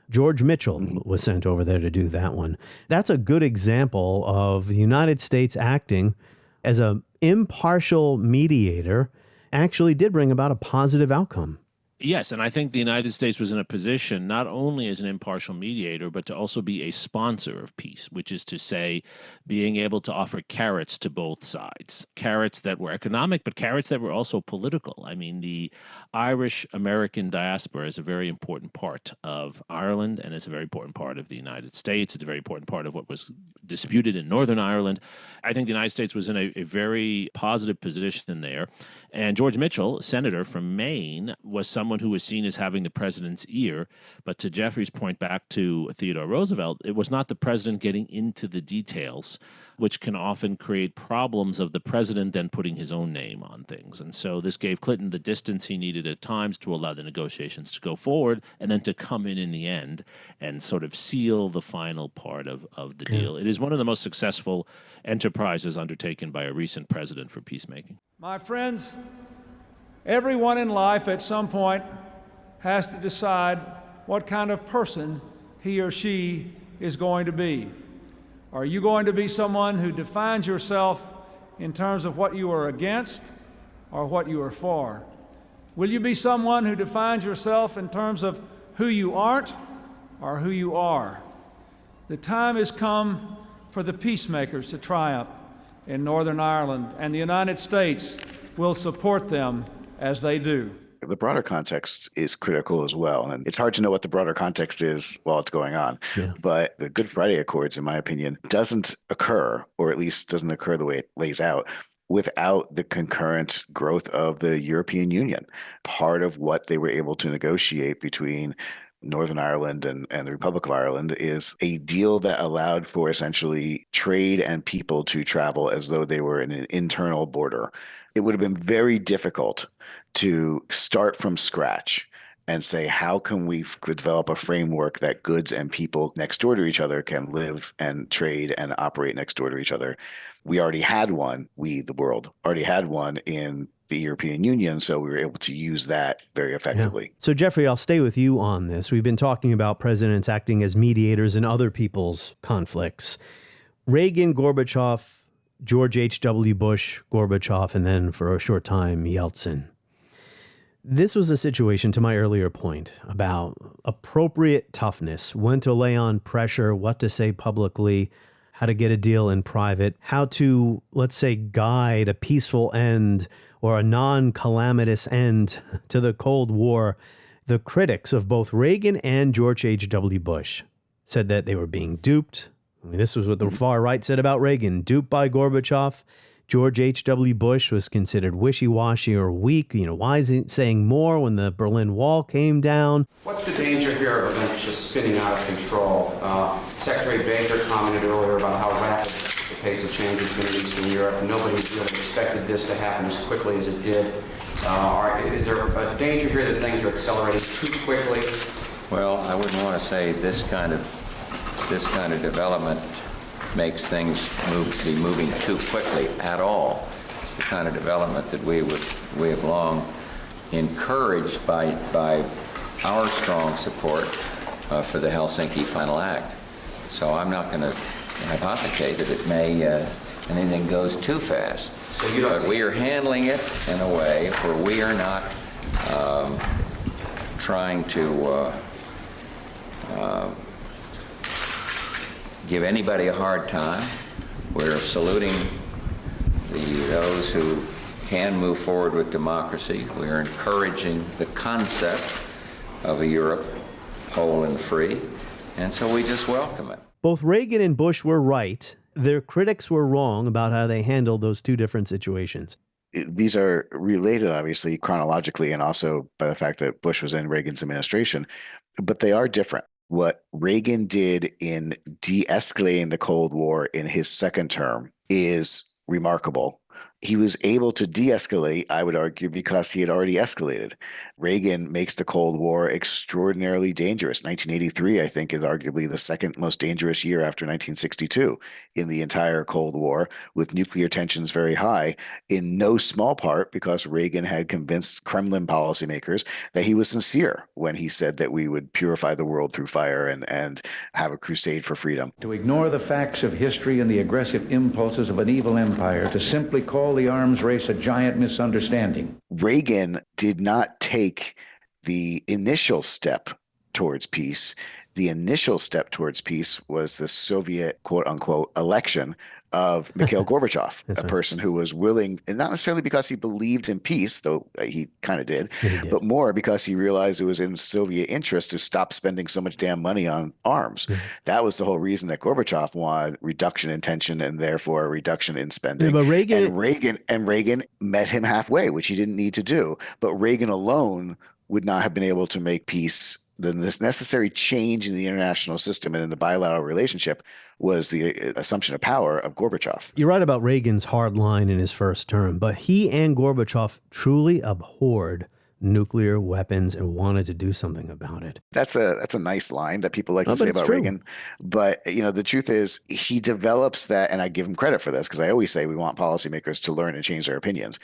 George Mitchell was sent over there to do that one. That's a good example of the United States acting as an impartial mediator actually did bring about a positive outcome. Yes, and I think the United States was in a position not only as an impartial mediator, but to also be a sponsor of peace, which is to say being able to offer carrots to both sides, carrots that were economic, but carrots that were also political. I mean, the Irish-American diaspora is a very important part of Ireland, and it's a very important part of the United States. It's a very important part of what was disputed in Northern Ireland. I think the United States was in a very positive position there. And George Mitchell, senator from Maine, was someone someone who was seen as having the president's ear. But to Jeffrey's point back to Theodore Roosevelt, it was not the president getting into the details, which can often create problems of the president then putting his own name on things. And so this gave Clinton the distance he needed at times to allow the negotiations to go forward and then to come in the end and sort of seal the final part of the deal. It is one of the most successful enterprises undertaken by a recent president for peacemaking. My friends, everyone in life at some point has to decide what kind of person he or she is going to be. Are you going to be someone who defines yourself in terms of what you are against or what you are for? Will you be someone who defines yourself in terms of who you aren't or who you are? The time has come for the peacemakers to triumph in Northern Ireland, and the United States will support them as they do. The broader context is critical as well. And it's hard to know what the broader context is while it's going on. Yeah. But the Good Friday Accords, in my opinion, doesn't occur, or at least doesn't occur the way it lays out, without the concurrent growth of the European Union. Part of what they were able to negotiate between Northern Ireland and the Republic of Ireland is a deal that allowed for essentially trade and people to travel as though they were in an internal border. It would have been very difficult to start from scratch and say, how can we develop a framework that goods and people next door to each other can live and trade and operate next door to each other? We already had one, we, the world, already had one in the European Union, so we were able to use that very effectively. Yeah. So, Jeffrey, I'll stay with you on this. We've been talking about presidents acting as mediators in other people's conflicts. Reagan, Gorbachev, George H.W. Bush, Gorbachev, and then for a short time, Yeltsin. This was a situation, to my earlier point, about appropriate toughness, when to lay on pressure, what to say publicly, how to get a deal in private, how to, let's say, guide a peaceful end or a non-calamitous end to the Cold War. The critics of both Reagan and George H.W. Bush said that they were being duped. I mean, this was what the far right said about Reagan, duped by Gorbachev. George H.W. Bush was considered wishy-washy or weak. You know, why is he saying more when the Berlin Wall came down? What's the danger here of events just spinning out of control? Secretary Baker commented earlier about how rapid the pace of change has been in Eastern Europe. Nobody really expected this to happen as quickly as it did. Is there a danger here that things are accelerating too quickly? Well, I wouldn't want to say this kind of development makes things be moving too quickly at all. It's the kind of development that we have long encouraged by our strong support for the Helsinki Final Act. So I'm not going to hypothecate that it may anything goes too fast. So you don't. But we are handling it in a way where we are not trying to give anybody a hard time. We're saluting those who can move forward with democracy. We're encouraging the concept of a Europe whole and free, and so we just welcome it. Both Reagan and Bush were right. Their critics were wrong about how they handled those two different situations. These are related, obviously, chronologically, and also by the fact that Bush was in Reagan's administration, but they are different. What Reagan did in de-escalating the Cold War in his second term is remarkable. He was able to de-escalate, I would argue, because he had already escalated. Reagan makes the Cold War extraordinarily dangerous. 1983, I think, is arguably the second most dangerous year after 1962 in the entire Cold War, with nuclear tensions very high, in no small part because Reagan had convinced Kremlin policymakers that he was sincere when he said that we would purify the world through fire and have a crusade for freedom. To ignore the facts of history and the aggressive impulses of an evil empire, to simply call the arms race a giant misunderstanding. Reagan did not take the initial step towards peace. The initial step towards peace was the Soviet, quote unquote, election of Mikhail Gorbachev, a person who was willing, and not necessarily because he believed in peace, though he kind of did, but more because he realized it was in Soviet interest to stop spending so much damn money on arms. That was the whole reason that Gorbachev wanted reduction in tension and therefore a reduction in spending. But Reagan met him halfway, which he didn't need to do. But Reagan alone would not have been able to make peace. This necessary change in the international system and in the bilateral relationship was the assumption of power of Gorbachev. You're right about Reagan's hard line in his first term, but he and Gorbachev truly abhorred nuclear weapons and wanted to do something about it. That's a nice line that people like to say about Reagan. But, the truth is he develops that, and I give him credit for this because I always say we want policymakers to learn and change their opinions.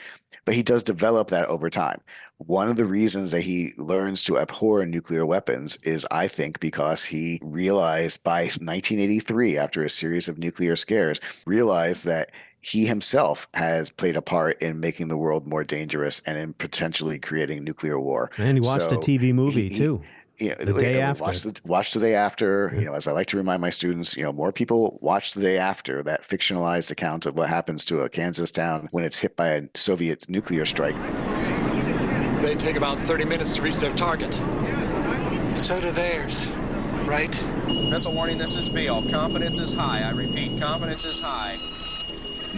But he does develop that over time. One of the reasons that he learns to abhor nuclear weapons is, I think, because he realized by 1983, after a series of nuclear scares, realized that he himself has played a part in making the world more dangerous and in potentially creating nuclear war. And he watched a TV movie too. The day after. Watch the day after. Yeah. As I like to remind my students, more people watch the day after, that fictionalized account of what happens to a Kansas town when it's hit by a Soviet nuclear strike. They take about 30 minutes to reach their target. So do theirs, right? Missile warning, this is Beale. Confidence is high. I repeat, confidence is high.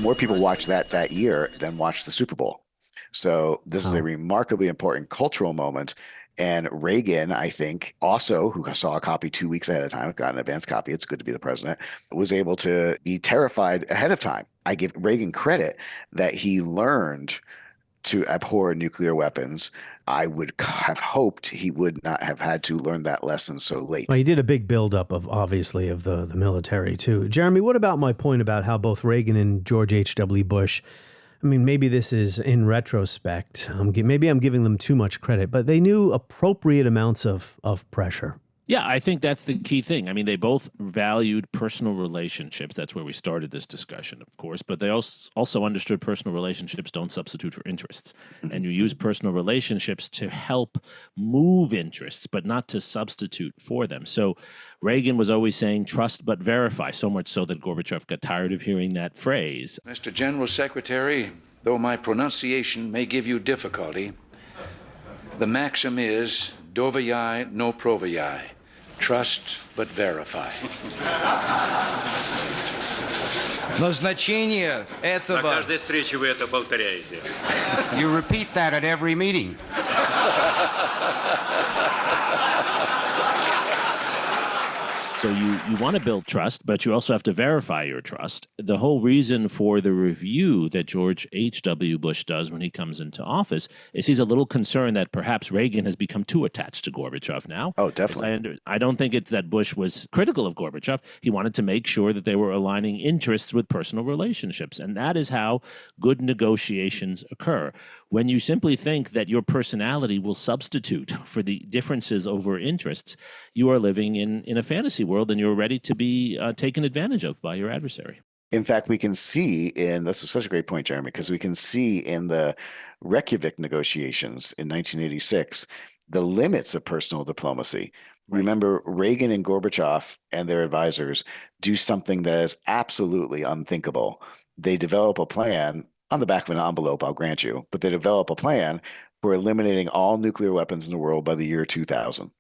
More people watch that year than watch the Super Bowl. So this is a remarkably important cultural moment. And Reagan, I think, also, who saw a copy 2 weeks ahead of time, got an advance copy, it's good to be the president, was able to be terrified ahead of time. I give Reagan credit that he learned to abhor nuclear weapons. I would have hoped he would not have had to learn that lesson so late. Well, he did a big buildup of the military too. Jeremi, what about my point about how both Reagan and George H.W. Bush, I mean, maybe this is in retrospect, maybe I'm giving them too much credit, but they knew appropriate amounts of pressure. Yeah, I think that's the key thing. I mean, they both valued personal relationships. That's where we started this discussion, of course. But they also understood personal relationships don't substitute for interests. And you use personal relationships to help move interests, but not to substitute for them. So Reagan was always saying, trust but verify, so much so that Gorbachev got tired of hearing that phrase. Mr. General Secretary, though my pronunciation may give you difficulty, the maxim is doviai no proviai. Trust but verify. Но значение этого... На каждой встрече вы это повторяете. You repeat that at every meeting. So you want to build trust, but you also have to verify your trust. The whole reason for the review that George H.W. Bush does when he comes into office is he's a little concerned that perhaps Reagan has become too attached to Gorbachev now. Oh, definitely. I don't think it's that Bush was critical of Gorbachev. He wanted to make sure that they were aligning interests with personal relationships. And that is how good negotiations occur. When you simply think that your personality will substitute for the differences over interests, you are living in a fantasy world and you're ready to be taken advantage of by your adversary. In fact, we can see that's such a great point, Jeremy, because we can see in the Reykjavik negotiations in 1986, the limits of personal diplomacy. Right. Remember, Reagan and Gorbachev and their advisors do something that is absolutely unthinkable. They develop a plan on the back of an envelope, I'll grant you, but they develop a plan for eliminating all nuclear weapons in the world by the year 2000.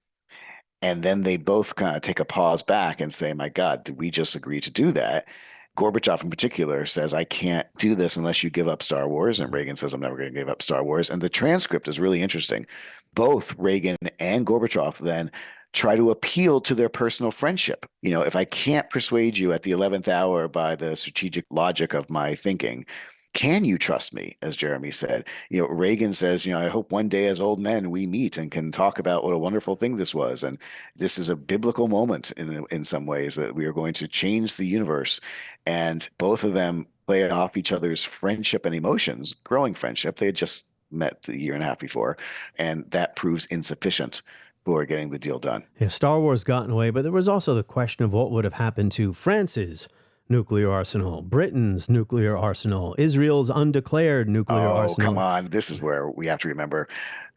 And then they both kind of take a pause back and say, my God, did we just agree to do that? Gorbachev in particular says, I can't do this unless you give up Star Wars. And Reagan says, I'm never going to give up Star Wars. And the transcript is really interesting. Both Reagan and Gorbachev then try to appeal to their personal friendship. If I can't persuade you at the 11th hour by the strategic logic of my thinking, can you trust me? As Jeremi said, Reagan says, I hope one day as old men we meet and can talk about what a wonderful thing this was. And this is a biblical moment in some ways that we are going to change the universe. And both of them play off each other's friendship and emotions, growing friendship. They had just met the year and a half before, and that proves insufficient for getting the deal done. Yeah, Star Wars got in the way, but there was also the question of what would have happened to France's nuclear arsenal, Britain's nuclear arsenal, Israel's undeclared nuclear arsenal. Oh, come on. This is where we have to remember,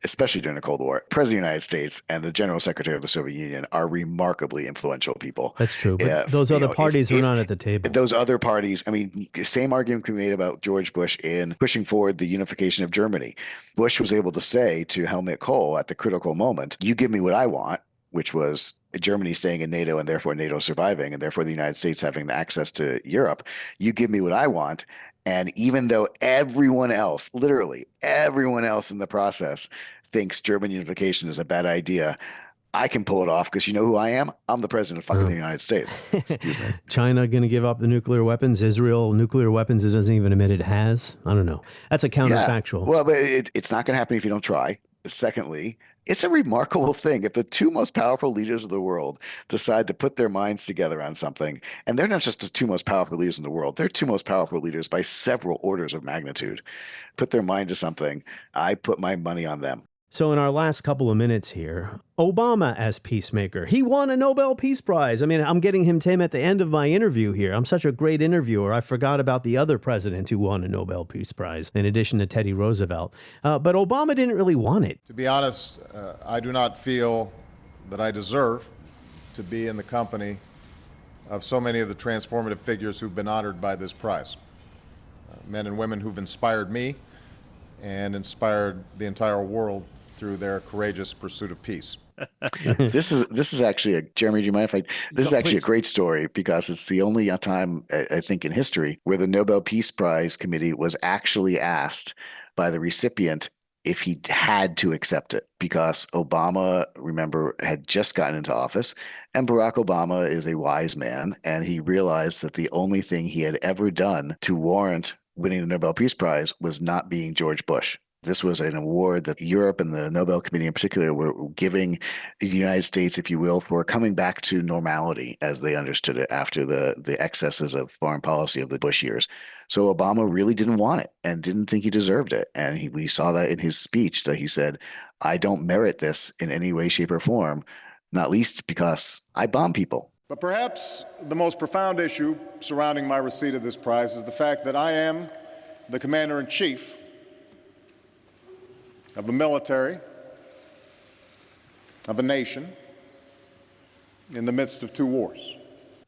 especially during the Cold War, President of the United States and the General Secretary of the Soviet Union are remarkably influential people. That's true. But those other parties were not at the table. Those other parties, same argument can be made about George Bush in pushing forward the unification of Germany. Bush was able to say to Helmut Kohl at the critical moment, you give me what I want, which was Germany staying in NATO and therefore NATO surviving and therefore the United States having access to Europe. You give me what I want. And even though everyone else, literally everyone else in the process thinks German unification is a bad idea, I can pull it off because you know who I am? I'm the president of fucking the United States. China going to give up the nuclear weapons? Israel, nuclear weapons it doesn't even admit it has? I don't know. That's a counterfactual. Yeah. Well, but it's not going to happen if you don't try. Secondly, it's a remarkable thing if the two most powerful leaders of the world decide to put their minds together on something, and they're not just the two most powerful leaders in the world, they're two most powerful leaders by several orders of magnitude. Put their mind to something, I put my money on them. So in our last couple of minutes here, Obama as peacemaker. He won a Nobel Peace Prize. I mean, I'm getting him, Tim, at the end of my interview here. I'm such a great interviewer. I forgot about the other president who won a Nobel Peace Prize, in addition to Teddy Roosevelt. But Obama didn't really want it. To be honest, I do not feel that I deserve to be in the company of so many of the transformative figures who've been honored by this prize. Men and women who've inspired me and inspired the entire world through their courageous pursuit of peace. This is actually Jeremy, do you mind if this is actually a great story because it's the only time I think in history where the Nobel Peace Prize committee was actually asked by the recipient if he had to accept it, because Obama, remember, had just gotten into office, and Barack Obama is a wise man, and he realized that the only thing he had ever done to warrant winning the Nobel Peace Prize was not being George Bush. This was an award that Europe and the Nobel Committee in particular were giving the United States, if you will, for coming back to normality as they understood it after the excesses of foreign policy of the Bush years. So Obama really didn't want it and didn't think he deserved it. And we saw that in his speech that he said, I don't merit this in any way, shape, or form, not least because I bomb people. But perhaps the most profound issue surrounding my receipt of this prize is the fact that I am the commander-in-chief of the military, of a nation, in the midst of two wars.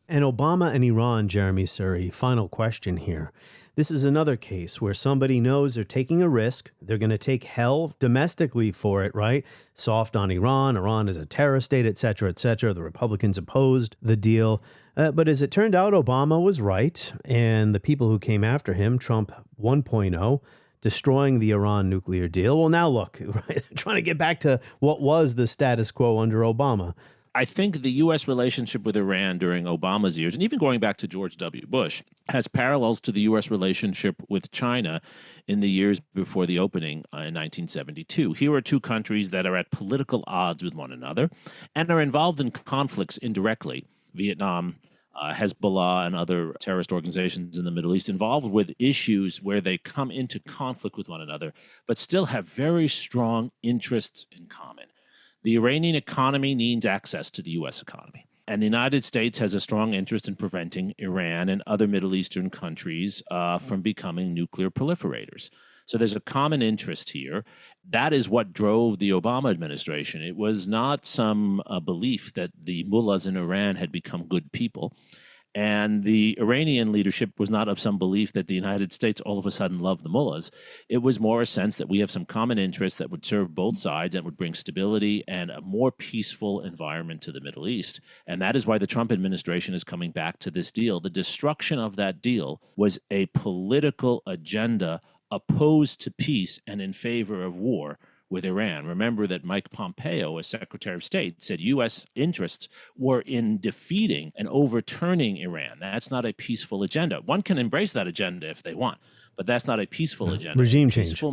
And Obama and Iran, Jeremi, Suri, final question here. This is another case where somebody knows they're taking a risk. They're going to take hell domestically for it, right? Soft on Iran. Iran is a terror state, et cetera, et cetera. The Republicans opposed the deal. But as it turned out, Obama was right. And the people who came after him, Trump 1.0, destroying the Iran nuclear deal. Well, now look, right, trying to get back to what was the status quo under Obama. I think the U.S. relationship with Iran during Obama's years, and even going back to George W. Bush, has parallels to the U.S. relationship with China in the years before the opening in 1972. Here are two countries that are at political odds with one another and are involved in conflicts indirectly. Vietnam, Hezbollah, and other terrorist organizations in the Middle East involved with issues where they come into conflict with one another, but still have very strong interests in common. The Iranian economy needs access to the U.S. economy. And the United States has a strong interest in preventing Iran and other Middle Eastern countries from becoming nuclear proliferators. So there's a common interest here. That is what drove the Obama administration. It was not some belief that the mullahs in Iran had become good people. And the Iranian leadership was not of some belief that the United States all of a sudden loved the mullahs. It was more a sense that we have some common interests that would serve both sides and would bring stability and a more peaceful environment to the Middle East. And that is why the Trump administration is coming back to this deal. The destruction of that deal was a political agenda opposed to peace and in favor of war with Iran. Remember that Mike Pompeo, as Secretary of State, said U.S. interests were in defeating and overturning Iran. That's not a peaceful agenda. One can embrace that agenda if they want, but that's not a peaceful agenda. Regime change.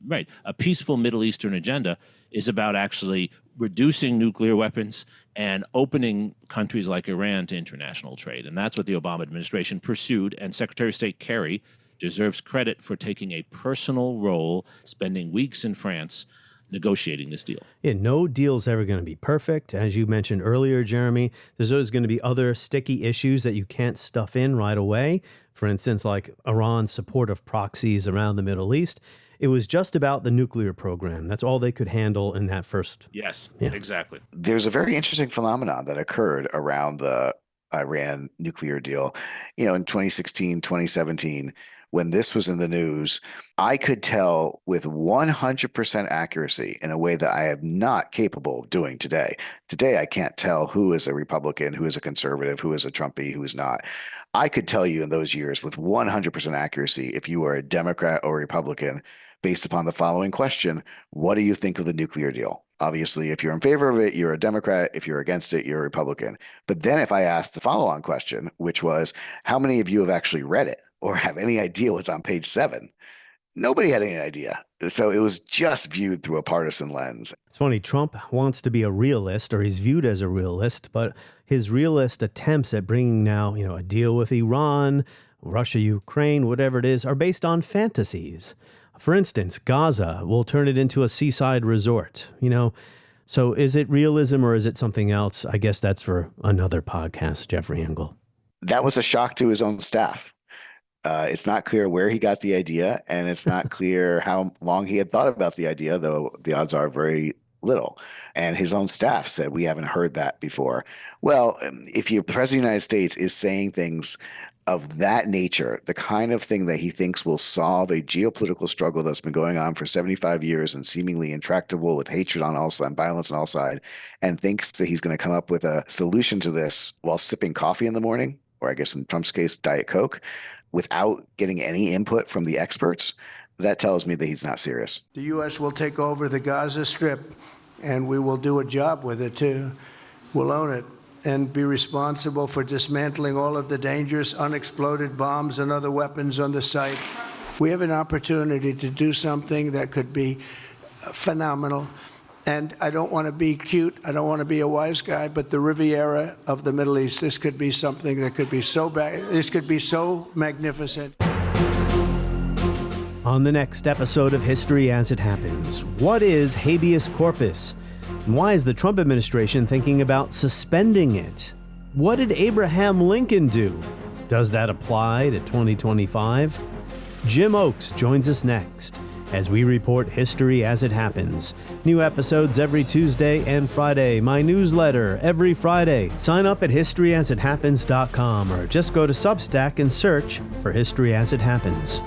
Right. A peaceful Middle Eastern agenda is about actually reducing nuclear weapons and opening countries like Iran to international trade. And that's what the Obama administration pursued. And Secretary of State Kerry deserves credit for taking a personal role, spending weeks in France negotiating this deal. Yeah, no deal's ever going to be perfect. As you mentioned earlier, Jeremy, there's always going to be other sticky issues that you can't stuff in right away. For instance, like Iran's support of proxies around the Middle East. It was just about the nuclear program. That's all they could handle in that first. Yes, exactly. There's a very interesting phenomenon that occurred around the Iran nuclear deal, in 2016, 2017, when this was in the news, I could tell with 100% accuracy in a way that I am not capable of doing today. Today, I can't tell who is a Republican, who is a conservative, who is a Trumpy, who is not. I could tell you in those years with 100% accuracy if you are a Democrat or Republican based upon the following question: what do you think of the nuclear deal? Obviously, if you're in favor of it, you're a Democrat. If you're against it, you're a Republican. But then if I asked the follow-on question, which was, how many of you have actually read it or have any idea what's on page 7? Nobody had any idea. So it was just viewed through a partisan lens. It's funny, Trump wants to be a realist, or he's viewed as a realist, but his realist attempts at bringing now, a deal with Iran, Russia, Ukraine, whatever it is, are based on fantasies. For instance, Gaza will turn it into a seaside resort, So is it realism or is it something else? I guess that's for another podcast, Jeffrey Engel. That was a shock to his own staff. It's not clear where he got the idea, and it's not clear how long he had thought about the idea, though the odds are very little. And his own staff said, we haven't heard that before. Well, if your president of the United States is saying things of that nature, the kind of thing that he thinks will solve a geopolitical struggle that's been going on for 75 years and seemingly intractable with hatred on all sides and violence on all sides, and thinks that he's going to come up with a solution to this while sipping coffee in the morning, or I guess in Trump's case, Diet Coke, without getting any input from the experts, that tells me that he's not serious. The U.S. will take over the Gaza Strip, and we will do a job with it, too. We'll own it and be responsible for dismantling all of the dangerous unexploded bombs and other weapons on the site. We have an opportunity to do something that could be phenomenal. And I don't want to be cute, I don't want to be a wise guy, but the Riviera of the Middle East, this could be something that could be so bad, this could be so magnificent. On the next episode of History as It Happens, what is habeas corpus? And why is the Trump administration thinking about suspending it? What did Abraham Lincoln do? Does that apply to 2025? Jim Oakes joins us next as we report history as it happens. New episodes every Tuesday and Friday. My newsletter every Friday. Sign up at historyasithappens.com or just go to Substack and search for History as It Happens.